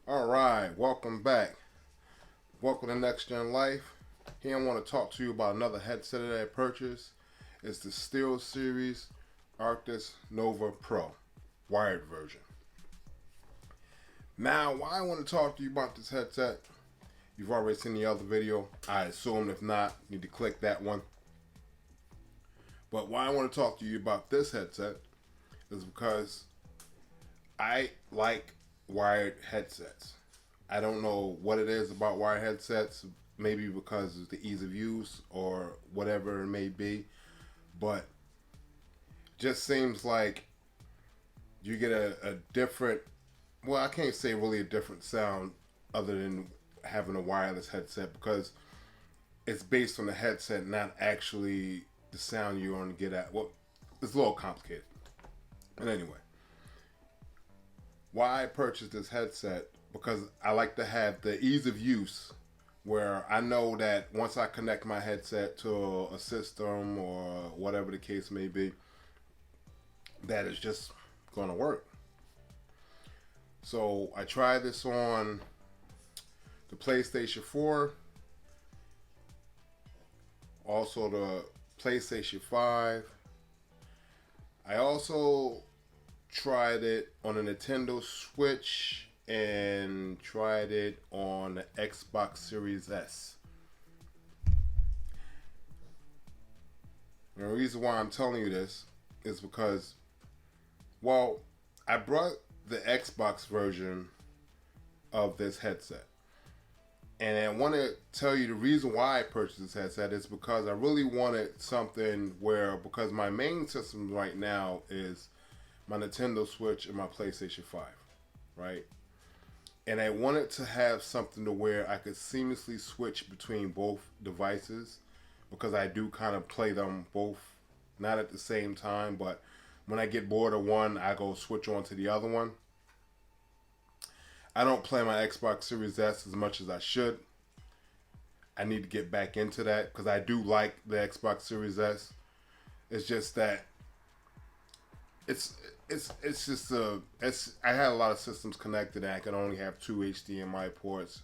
Alright, welcome back. Welcome to NEX-GEN Life. Here I want to talk to you about another headset that I purchased. It's the Steelseries ARCTIS NOVA Pro Wired version. Now, why I want to talk to you about this headset, you've already seen the other video. I assume if not, you need to click that one. But why I want to talk to you about this headset is because I like wired headsets. I don't know what it is about wired headsets, maybe because of the ease of use or whatever it may be, but just seems like you get a different, well, I can't say really a different sound other than having a wireless headset, because it's based on the headset, not actually the sound you're going to get at. Well, it's a little complicated. But anyway, why I purchased this headset, because I like to have the ease of use where I know that once I connect my headset to a system or whatever the case may be, that it's just going to work. So I tried this on the PlayStation 4, also the PlayStation 5. I also tried it on a Nintendo Switch and tried it on the Xbox Series S. And the reason why I'm telling you this is because, well, I brought the Xbox version of this headset. And I want to tell you the reason why I purchased this headset is because I really wanted something where, because my main system right now is my Nintendo Switch and my PlayStation 5, right? And I wanted to have something to where I could seamlessly switch between both devices, because I do kind of play them both, not at the same time, but when I get bored of one, I go switch on to the other one. I don't play my Xbox Series S as much as I should. I need to get back into that because I do like the Xbox Series S. It's just that it's just I had a lot of systems connected and I can only have 2 HDMI ports.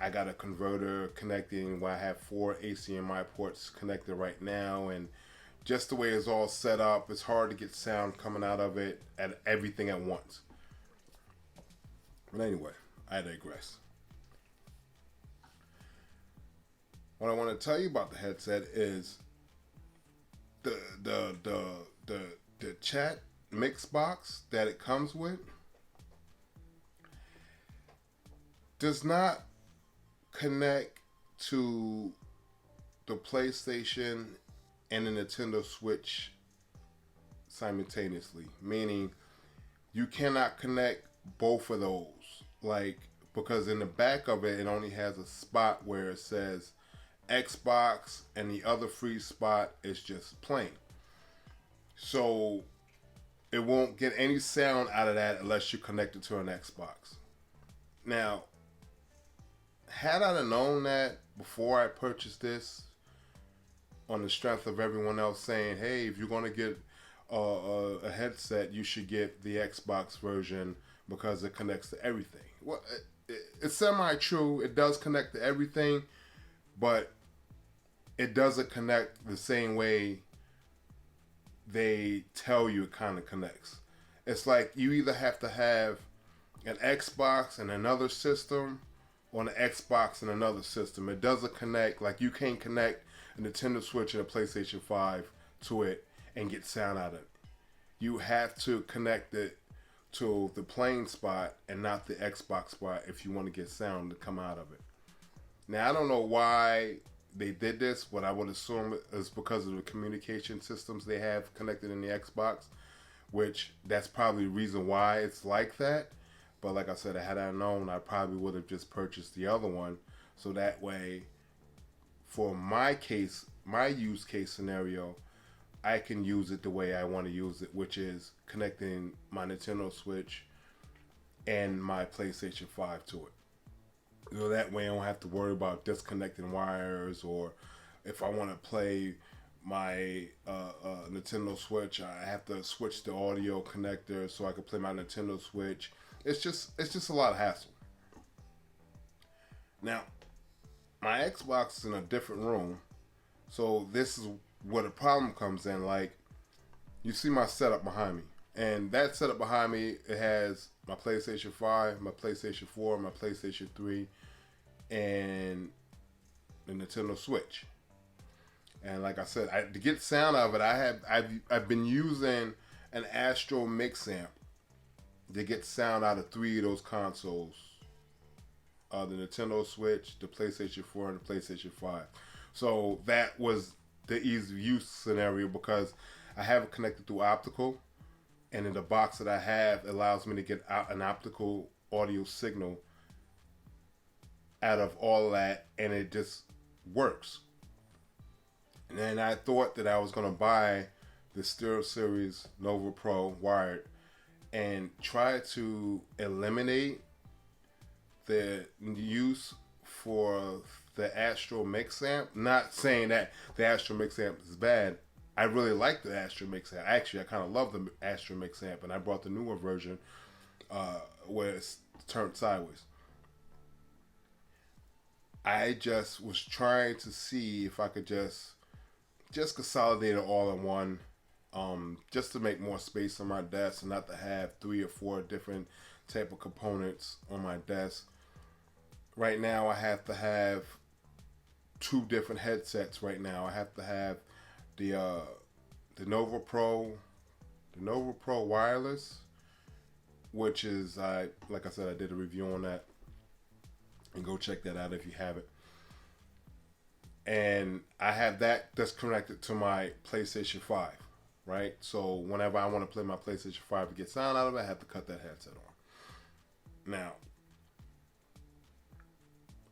I got a converter connecting where I have 4 HDMI ports connected right now, and just the way it's all set up, it's hard to get sound coming out of it at everything at once. But anyway, I digress. What I want to tell you about the headset is the chat mix box that it comes with does not connect to the PlayStation and the Nintendo Switch simultaneously, meaning you cannot connect both of those, like, because in the back of it, it only has a spot where it says Xbox and the other free spot is just plain. So it won't get any sound out of that unless you connect it to an Xbox. Now, had I known that before I purchased this, on the strength of everyone else saying, hey, if you're going to get a headset, you should get the Xbox version because it connects to everything. Well, it's semi-true. It does connect to everything, but it doesn't connect the same way they tell you it kind of connects. It's like you either have to have an Xbox and another system, or an Xbox and another system. It doesn't connect, like you can't connect a Nintendo Switch and a PlayStation 5 to it and get sound out of it. You have to connect it to the plain spot and not the Xbox spot if you want to get sound to come out of it. Now, I don't know why they did this, but I would assume it's because of the communication systems they have connected in the Xbox, which that's probably the reason why it's like that. But like I said, had I known, I probably would have just purchased the other one, so that way, for my case, my use case scenario, I can use it the way I want to use it, which is connecting my Nintendo Switch and my PlayStation 5 to it. So that way I don't have to worry about disconnecting wires, or if I want to play my Nintendo Switch, I have to switch the audio connector so I can play my Nintendo Switch. It's just a lot of hassle. Now, my Xbox is in a different room, so this is where the problem comes in. Like, you see my setup behind me, and that setup behind me, it has my PlayStation 5, my PlayStation 4, my PlayStation 3, and the Nintendo Switch. And like I said, to get sound out of it, I've been using an Astro Mixamp to get sound out of 3 of those consoles: the Nintendo Switch, the PlayStation 4, and the PlayStation 5. So that was the easy use scenario because I have it connected through optical, and in the box that I have allows me to get out an optical audio signal out of all of that, and it just works. And then I thought that I was going to buy the Steelseries Nova Pro Wired and try to eliminate the use for the Astro Mixamp. Not saying that the Astro Mixamp is bad. I really like the Astro Mixamp. Actually, I kind of love the Astro Mixamp, and I bought the newer version where it's turned sideways. I just was trying to see if I could just consolidate it all in one, just to make more space on my desk and not to have 3 or 4 different type of components on my desk. Right now, I have to have 2 different headsets. Right now, I have to have the Nova Pro Wireless, which is like I said, I did a review on that, and go check that out if you haven't. And I have that's connected to my PlayStation 5, right? So whenever I want to play my PlayStation 5 to get sound out of it, I have to cut that headset on. Now,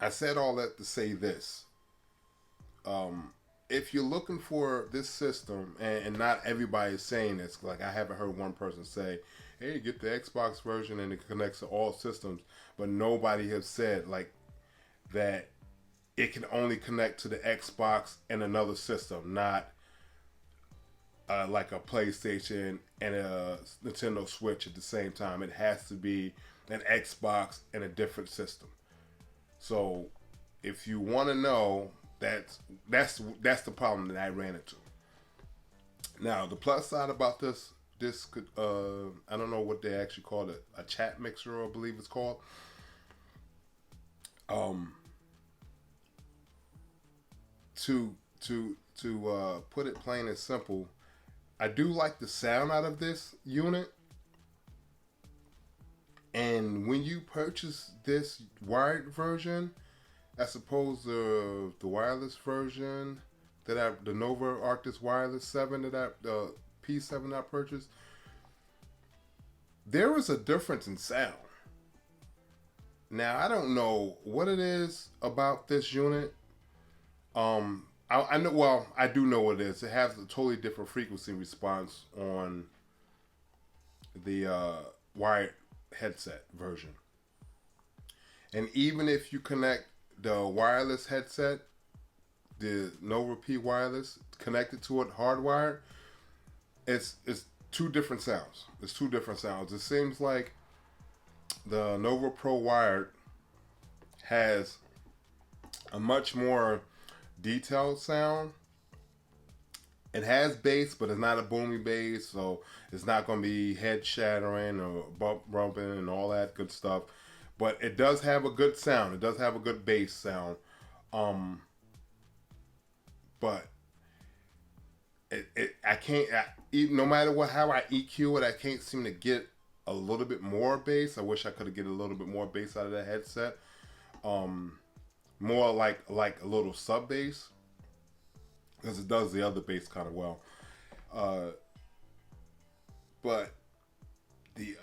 I said all that to say this. If you're looking for this system, and not everybody is saying this, like I haven't heard one person say, hey, get the Xbox version and it connects to all systems, but nobody has said like that it can only connect to the Xbox and another system, not like a PlayStation and a Nintendo Switch at the same time. It has to be an Xbox and a different system. So if you want to know, that's the problem that I ran into. Now, the plus side about this could, I don't know what they actually call it, a chat mixer, I believe it's called. To put it plain and simple, I do like the sound out of this unit. And when you purchase this wired version, as opposed to the wireless version the Nova ARCTIS Wireless 7 the P7 I purchased, there is a difference in sound. Now, I don't know what it is about this unit. I know. Well, I do know what it is. It has a totally different frequency response on the wired headset version. And even if you connect the wireless headset, the Nova P Wireless, connected to it hardwired, it's 2 different sounds. It's 2 different sounds. It seems like the Nova Pro Wired has a much more detailed sound. It has bass, but it's not a boomy bass, so it's not going to be head shattering or bumping and all that good stuff. But it does have a good sound. It does have a good bass sound. But I can't, no matter how I EQ it, I can't seem to get a little bit more bass. I wish I could have get a little bit more bass out of that headset. More like a little sub bass, because it does the other bass kind of well. But the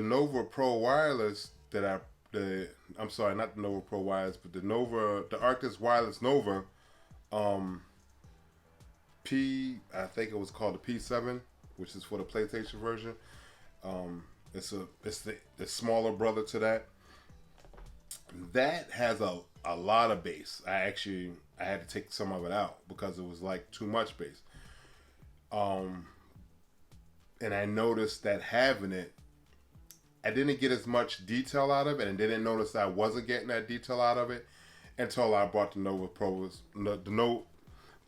Nova Pro Wireless I'm sorry, not the Nova Pro Wireless, but the ARCTIS Wireless Nova, I think it was called the P7, which is for the PlayStation version. It's the smaller brother to that. That has a lot of bass. I had to take some of it out because it was like too much bass. And I noticed that having it I didn't get as much detail out of it, and didn't notice I wasn't getting that detail out of it until I bought the Nova Pro, the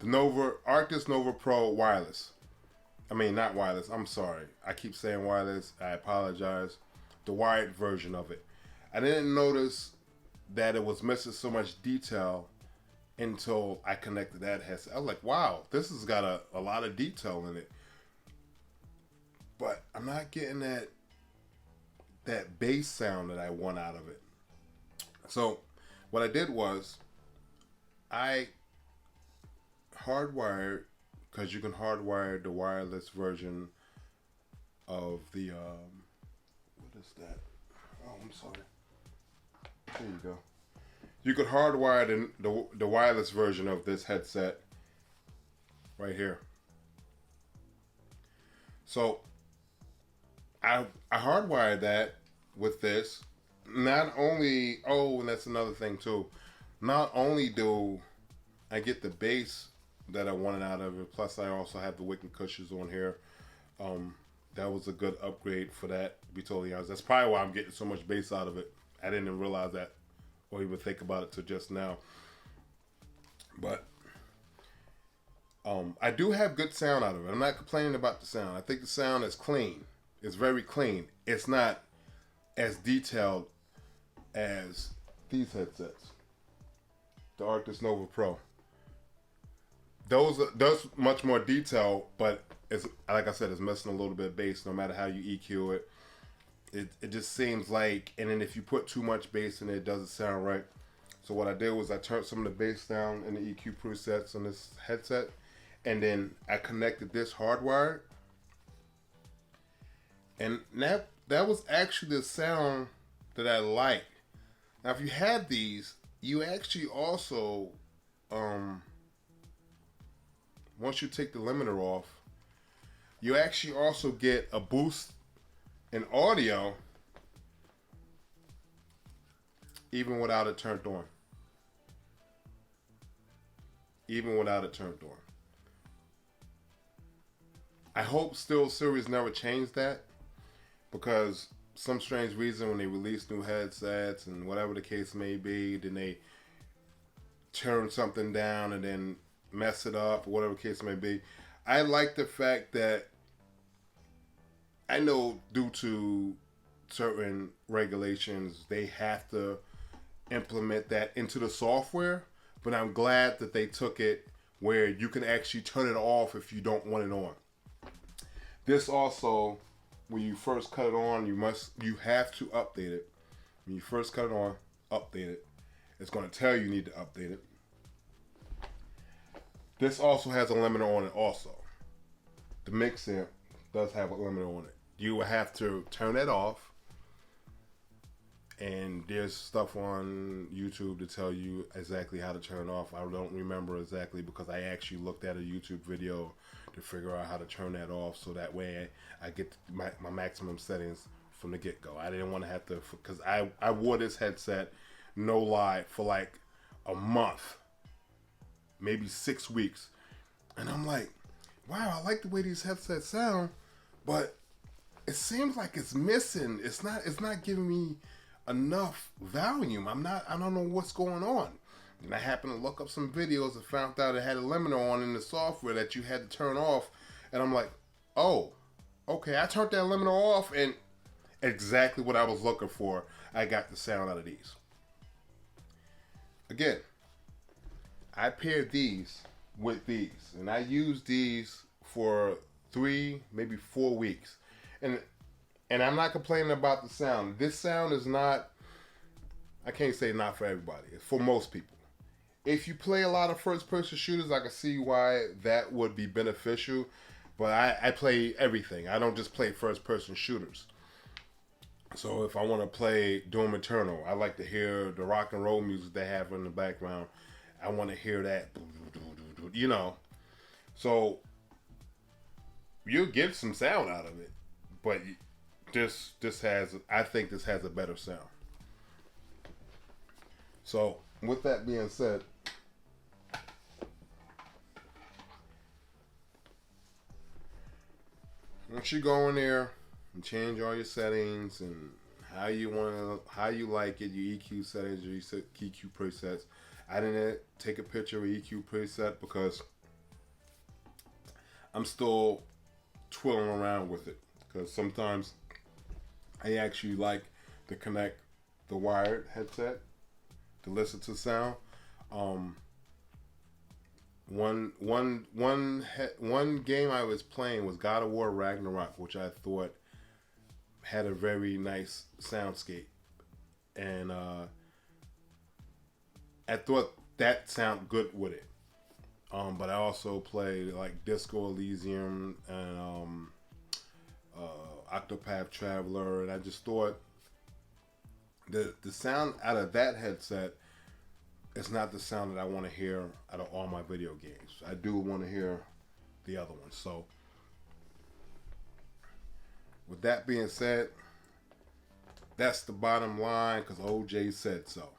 Nova ARCTIS Nova Pro Wireless. I mean, not wireless. I'm sorry. I keep saying wireless. I apologize. The wired version of it. I didn't notice that it was missing so much detail until I connected that headset. I was like, wow, this has got a lot of detail in it. But I'm not getting that bass sound that I want out of it. So what I did was I hardwired, because you can hardwire the wireless version of the what is that? Oh, I'm sorry. There you go. You could hardwire the wireless version of this headset right here. So I hardwired that with this. Not only, oh, and that's another thing too. Not only do I get the bass that I wanted out of it, plus I also have the Wicked cushions on here. That was a good upgrade for that, to be totally honest. That's probably why I'm getting so much bass out of it. I didn't even realize that or even think about it till just now. But I do have good sound out of it. I'm not complaining about the sound. I think the sound is clean. It's very clean. It's not as detailed as these headsets. The ARCTIS Nova Pro. Those much more detail, but it's, like I said, it's missing a little bit of bass. No matter how you EQ it, it just seems like. And then if you put too much bass in it, it doesn't sound right. So what I did was I turned some of the bass down in the EQ presets on this headset, and then I connected this hardwired, and that was actually the sound that I liked. Now, if you have these, you actually also once you take the limiter off, you actually also get a boost in audio even without it turned on. Even without it turned on. I hope Steelseries never changed that, because some strange reason when they release new headsets and whatever the case may be, then they turn something down and then mess it up, or whatever the case may be. I like the fact that I know due to certain regulations, they have to implement that into the software, but I'm glad that they took it where you can actually turn it off if you don't want it on. This also, when you first cut it on, you have to update it. When you first cut it on, update it. It's going to tell you need to update it. This also has a limiter on it also. The Mixamp does have a limiter on it. You will have to turn it off. And there's stuff on YouTube to tell you exactly how to turn it off. I don't remember exactly, because I actually looked at a YouTube video to figure out how to turn that off, so that way I get my maximum settings from the get-go. I didn't want to have to, because I wore this headset, no lie, for like a month, maybe 6 weeks. And I'm like, wow, I like the way these headsets sound, but it seems like it's missing. It's not giving me enough volume. I don't know what's going on. And I happened to look up some videos and found out it had a limiter on in the software that you had to turn off. And I'm like, oh, okay. I turned that limiter off, and exactly what I was looking for. I got the sound out of these. Again, I paired these with these, and I used these for 3, maybe 4 weeks. And I'm not complaining about the sound. This sound is not, I can't say not for everybody. It's for most people. If you play a lot of first-person shooters, I can see why that would be beneficial. But I play everything. I don't just play first-person shooters. So if I want to play Doom Eternal, I like to hear the rock and roll music they have in the background. I want to hear that, you know. So you'll get some sound out of it, but this has, I think this has a better sound. So with that being said, once you go in there and change all your settings and how you how you like it, your EQ settings, your EQ presets. I didn't take a picture of EQ preset because I'm still twiddling around with it. Because sometimes I actually like to connect the wired headset to listen to sound. One game I was playing was God of War Ragnarok, which I thought had a very nice soundscape, and I thought that sounded good with it. But I also played like Disco Elysium and Octopath Traveler, and I just thought the sound out of that headset is not the sound that I want to hear out of all my video games. I do want to hear the other ones. So with that being said, that's the bottom line because OJ said so.